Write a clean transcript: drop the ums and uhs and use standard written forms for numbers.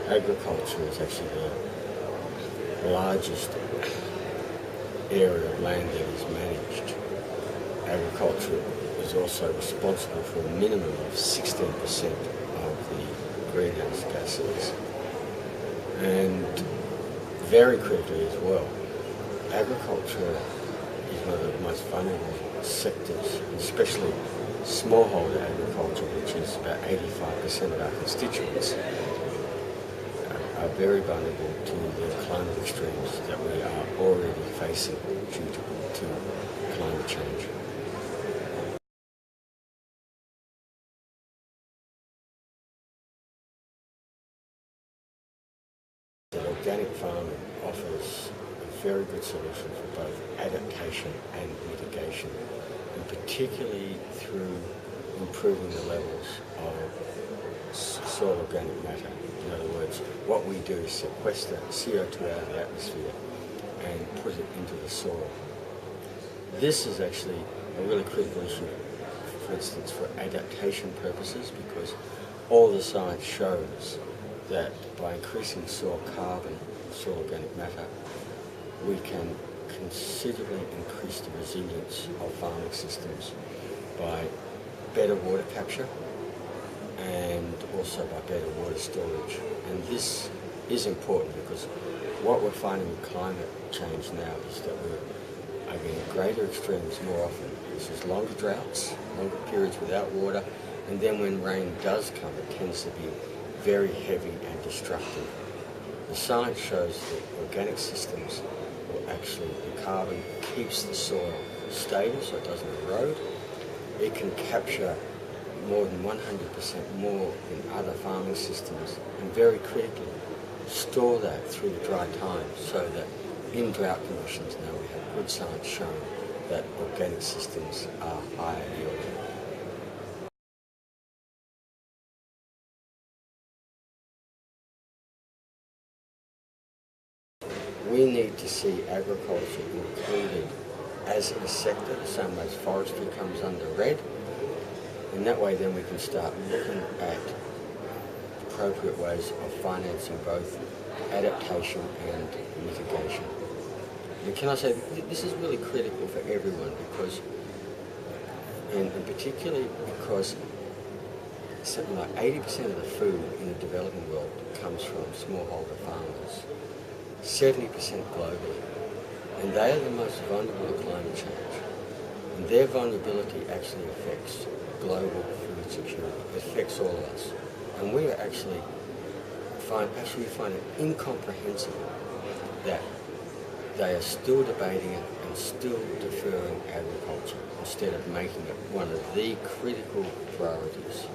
agriculture is actually the largest area of land that is managed. Agriculture is also responsible for a minimum of 16% of the greenhouse gases. And very critically as well, agriculture is one of the most vulnerable sectors, especially smallholder agriculture, which is about 85% of our constituents, are very vulnerable to the climate extremes that we are already facing due to climate change. Organic farming offers a very good solution for both adaptation and mitigation, and particularly through improving the levels of soil organic matter. In other words, what we do is sequester CO2 out of the atmosphere and put it into the soil. This is actually a really critical issue, for instance, for adaptation purposes, because all the science shows that by increasing soil carbon, soil organic matter, we can considerably increase the resilience of farming systems by better water capture and also by better water storage. And this is important because what we're finding with climate change now is that we're getting greater extremes more often. This is longer droughts, longer periods without water, and then when rain does come, it tends to be very heavy and destructive. The science shows that organic systems will actually, the carbon keeps the soil stable so it doesn't erode. It can capture more than 100% more than other farming systems, and very critically store that through the dry times, so that in drought conditions now we have good science showing that organic systems are higher yielding. We need to see agriculture included as a sector, the same way as forestry comes under RED, and that way then we can start looking at appropriate ways of financing both adaptation and mitigation. And can I say, this is really critical for everyone because, and particularly because something like 80% of the food in the developing world comes from smallholder farmers, 70% globally, and they are the most vulnerable to climate change. And their vulnerability actually affects global food security. It affects all of us. And we are actually find it incomprehensible that they are still debating it and still deferring agriculture instead of making it one of the critical priorities.